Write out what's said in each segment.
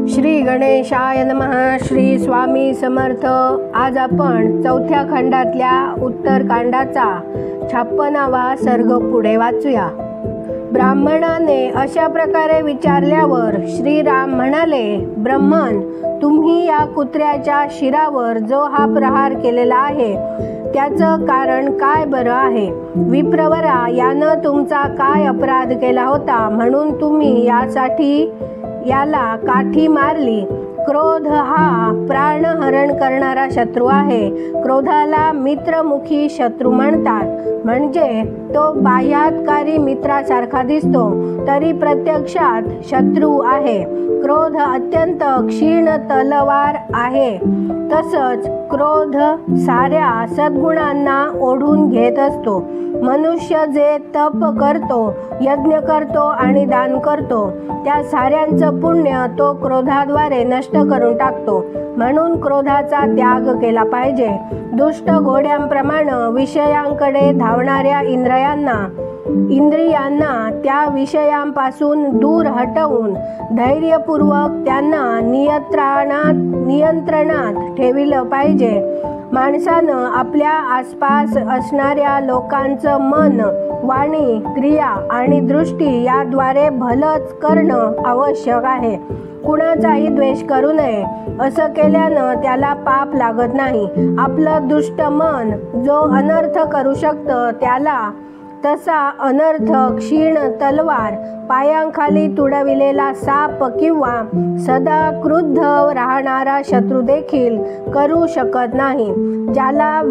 श्री गणेशाय नमः. श्री स्वामी समर्थ. आज आपण चौथ्या खंडातल्या उत्तरकांडाचा 56वा सर्ग पुढे वाचूया. ब्राह्मणाने अशा प्रकारे विचारल्यावर श्रीराम म्हणाले, ब्रह्मन, तुम्ही या कुत्र्याच्या शिरावर जो हा प्रहार केलेला आहे त्याचं कारण काय बरं आहे? विप्रवरा, यानं तुमचा काय अपराध केला होता म्हणून तुम्ही याला काठी मारली? क्रोध हा प्राणहरण करणारा शत्रू आहे. क्रोधाला मित्रमुखी शत्रू म्हणतात. म्हणजे तो बाह्यातकारी मित्रासारखा दिसतो तरी प्रत्यक्षात शत्रू आहे. क्रोध अत्यंत क्षीण तलवार आहे. तसंच क्रोध साऱ्या सद्गुणांना ओढून घेत असतो. मनुष्य जे तप करतो, यज्ञ करतो आणि दान करतो त्या साऱ्यांचं पुण्य तो क्रोधाद्वारे नष्ट करून टाकतो. म्हणून क्रोधाचा त्याग केला पाहिजे. दुष्ट घोड्यांप्रमाणे विषयांकडे धावणाऱ्या इंद्रियांना त्या विषयांपासून दूर हटवून धैर्यपूर्वक त्यांना नियंत्रणात ठेविलं पाहिजे. माणसानं आपल्या आसपास असणाऱ्या लोकांचं मन, वाणी, क्रिया आणि दृष्टी याद्वारे भलंच करणं आवश्यक आहे. कुणाचाही द्वेष करू नये. असं केल्यानं त्याला पाप लागत नाही. आपलं दुष्ट मन जो अनर्थ करू शकतं त्याला तसा अनर्थ क्षीण तलवार, पायांखाली तुडविलेला साप किंवा सदा क्रुद्ध राहणारा शत्रू देखील करू शकत नाही. ज्याला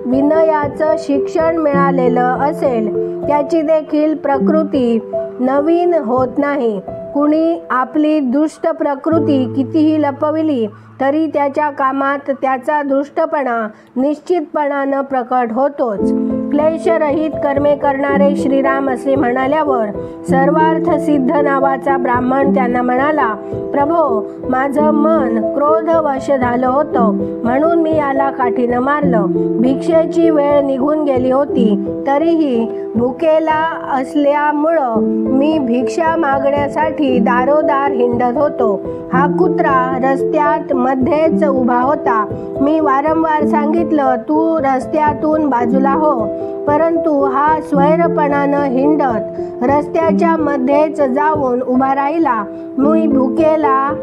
विनयाचं शिक्षण मिळालेलं असेल त्याची देखील प्रकृती नवीन होत नाही. कुणी आपली दुष्ट प्रकृती कितीही लपविली तरी त्याच्या कामात त्याचा दुष्टपणा निश्चितपणानं प्रकट होतोच. क्लेशरहित कर्मे करणारे श्रीराम असे म्हणाल्यावर सर्वार्थ सिद्ध नावाचा ब्राह्मण त्यांना म्हणाला, प्रभो, माझं मन क्रोधवश झालं होतं म्हणून मी याला काठीनं मारलं. भिक्षेची वेळ निघून गेली होती तरीही भुकेला असल्यामुळं मी भिक्षा मागण्यासाठी दारोदार हिंडत होतो. हा कुत्रा रस्त्यात मध्येच उभा होता. मी वारंवार सांगितलं, तू रस्त्यातून बाजूला हो, परंतु हा स्वैरपणानं हिंडत रस्त्याच्या मध्येच जाऊन उभा राहिला. मी भुकेला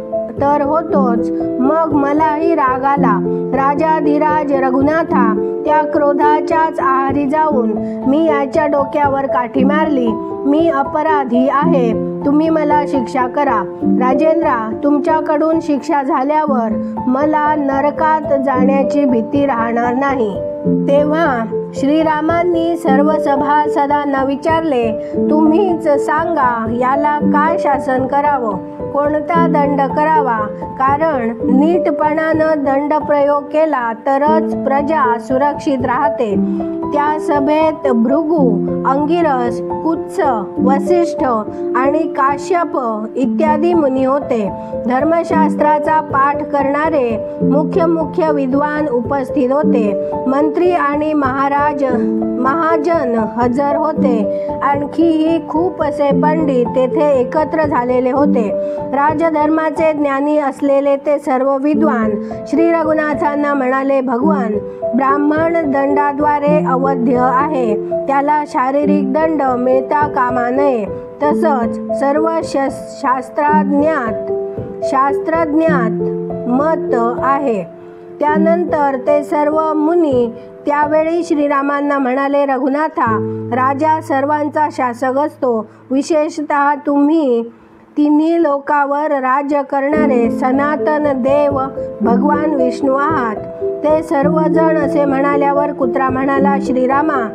तर होतोच, मग मलाही राग आला. राजाधिराज रघुनाथा, त्या क्रोधाच्याच आहारी जाऊन मी याच्या डोक्यावर काठी मारली. मी अपराधी आहे, तुम्ही मला शिक्षा करा. राजेंद्रा, तुमच्याकडून शिक्षा झाल्यावर मला नरकात जाण्याची भीती राहणार नाही. तेव्हा श्रीरामांनी सर्व सभासदांना विचारले, तुम्हीच सांगा याला काय शासन करावं, कोणता दंड करावा? कारण नीटपणानं दंड प्रयोग केला तरच प्रजा सुरक्षित राहते. त्या सभेत भृगु, अंगिरस, कुत्स, वसिष्ठ आणि काश्यप इत्यादी मुनी होते. धर्मशास्त्राचा पाठ करणारे मुख्य विद्वान उपस्थित होते. मंत्री आणि महाजन हजर होते. आणखीही खूप असे पंडित तेथे एकत्र झालेले होते. राजधर्माचे ज्ञानी असलेले ते सर्व विद्वान श्री रघुनाथांना म्हणाले, भगवान, ब्राह्मण दंडाद्वारे अवध्य आहे. त्याला शारीरिक दंड मिळता कामा नये. तसंच सर्व शास्त्रज्ञात मत आहे. त्यानंतर ते सर्व मुनी त्यावेळी श्रीरामांना म्हणाले, रघुनाथा, राजा सर्वांचा शासक असतो. विशेषतः तुम्ही तिन्ही लोकावर राज्य करणारे सनातन देव भगवान विष्णू आहात. ते सर्वजण असे म्हणाल्यावर कुत्रा म्हणाला, श्रीरामा,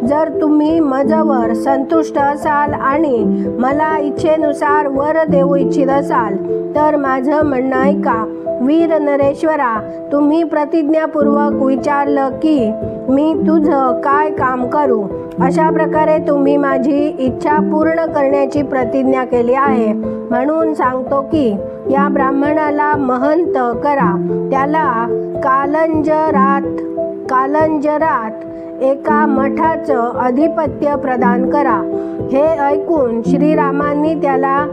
जर तुम्ही मजवर संतुष्ट असाल आणि मला इच्छेनुसार वर देऊ इच्छित असाल तर माझं म्हणणं ऐका. वीर नरेश्वरा, तुम्ही प्रतिज्ञापूर्वक विचारलं की मी तुझं काय काम करू. अशा प्रकारे तुम्ही माझी इच्छा पूर्ण करण्याची प्रतिज्ञा केली आहे. म्हणून सांगतो की या ब्राह्मणाला महंत करा. त्याला कालंजरात एका मठाचं अधिपत्य प्रदान करा. हे ऐकून श्रीरामांनी त्याला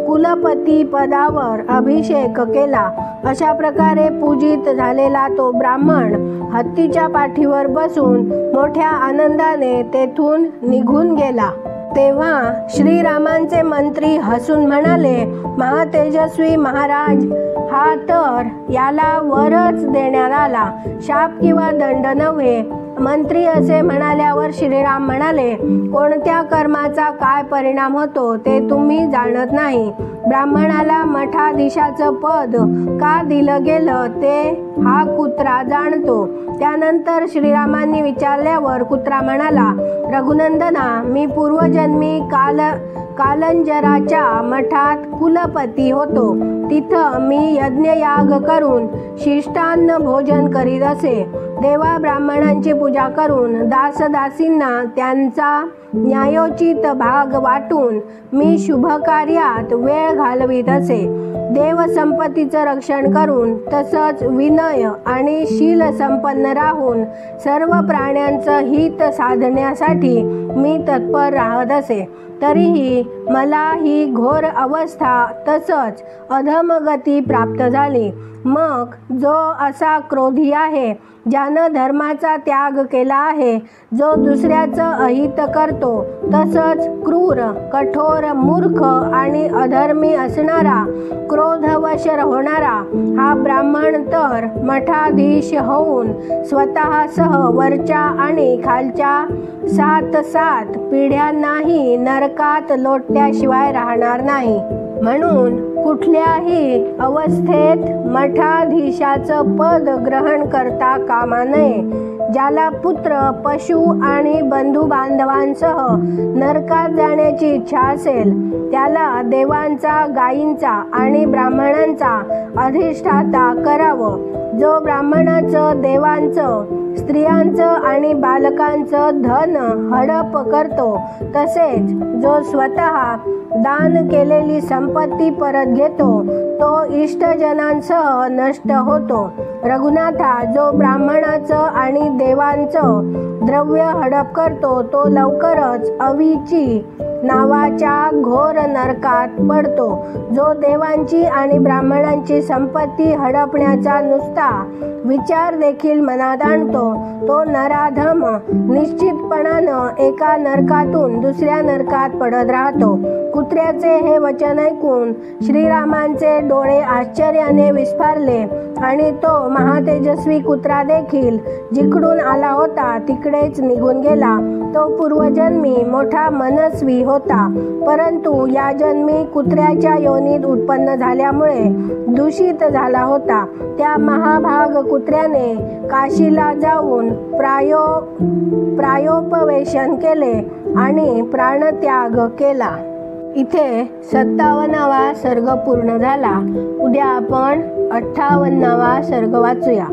कुलपती पदावर अभिषेक केला. अशा प्रकारे पूजित झालेला तो ब्राह्मण हत्तीच्या पाठीवर बसून मोठ्या आनंदाने तेथून निघून गेला. तेव्हा श्रीरामांचे मंत्री हसून म्हणाले, महातेजस्वी महाराज, हा तर याला वरच देण्यात आला, शाप किंवा दंड नव्हे. मंत्री असे म्हणाल्यावर श्रीराम म्हणाले, कोणत्या कर्माचा काय परिणाम होतो ते तुम्ही जाणत नाही. ब्राह्मणाला मठाधीशाचं पद का दिलं गेलं ते हा कुत्रा जाणतो. त्यानंतर श्रीरामांनी विचारल्यावर कुत्रा म्हणाला, रघुनंदना, मी पूर्वजन्मी कालंजराच्या मठात कुलपती होतो. तिथं मी यज्ञयाग करून शिष्टान्न भोजन करीत असे. देवा ब्राह्मणांची पूजा करून दासदासींना त्यांचा न्यायोचित भाग वाटून मी शुभ कार्यात वेळ घालवीत असे. देवसंपत्तीचं रक्षण करून तसंच विनय आणि शील संपन्न राहून सर्व प्राण्यांचं हित साधण्यासाठी मी तत्पर राहत असे. तरीही मला ही घोर अवस्था तसंच अधमगती प्राप्त झाली. मग जो असा क्रोधी आहे, ज्यानं धर्माचा त्याग केला आहे, जो दुसऱ्याचं अहित करतो, तसंच क्रूर, कठोर, मूर्ख आणि अधर्मी असणारा, क्रोधवश होणारा हा ब्राह्मण तर मठाधीश होऊन स्वतःसह वरच्या आणि खालच्या 7 पिढ्यांनाही नरकात लोटल्याशिवाय राहणार नाही. म्हणून कुठल्याही अवस्थेत मठाधीशाचं पद ग्रहण करता कामा नये. ज्याला पुत्र, पशु आणि बंधू बांधवांसह नरकात जाण्याची इच्छा असेल, त्याला देवांचा, गायींचा आणि ब्राह्मणांचा अधिष्ठाता करावं. जो ब्राह्मणाचं, देवांचं, स्त्रियांचं आणि बालकांचं धन हडप करतो, तसेच जो स्वतः दान केलेली संपत्ती परत घेतो, तो इष्टजनांसह नष्ट होतो. रघुनाथा, जो ब्राह्मणाचं आणि देवांचं द्रव्य हडप करतो, तो लवकरच अविची नावाच्या घोर नरकात पडतो. जो देवांची आणि ब्राह्मणांची संपत्ती हडपण्याचा नुसता विचार देखील मनात आणतो, तो नराधम निश्चितपणानं एका नरकातून दुसऱ्या नरकात पडत राहतो. कुत्र्याचे हे वचन ऐकून श्रीरामांचे डोळे आश्चर्याने विस्फारले आणि तो महातेजस्वी कुत्रा देखील जिकडून आला होता तिकडेच निघून गेला. तो पूर्वजन्मी मोठा मनस्वी होता, परंतु या जन्मी कुत्र्याच्या योनीत उत्पन्न झाल्यामुळे दूषित झाला होता. त्या महाभाग कुत्र्याने काशीला जाऊन प्रायोपवेशन केले आणि प्राणत्याग केला. इथे 57वा सर्ग पूर्ण झाला. उद्या आपण 58वा सर्ग वाचूया.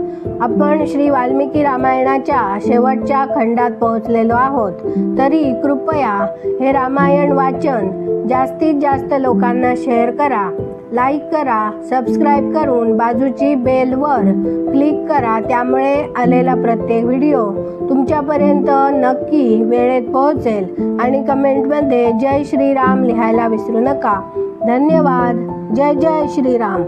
आपण श्री वाल्मिकी रामायणाच्या शेवटच्या खंडात पोहोचलेलो आहोत. तरी कृपया हे रामायण वाचन जास्तीत जास्त लोकांना शेअर करा, लाईक करा, सबस्क्राईब करून बाजूची बेलवर क्लिक करा. त्यामुळे आलेला प्रत्येक व्हिडिओ तुमच्यापर्यंत नक्की वेळेत पोहोचेल. आणि कमेंटमध्ये जय श्रीराम लिहायला विसरू नका. धन्यवाद. जय जय श्रीराम.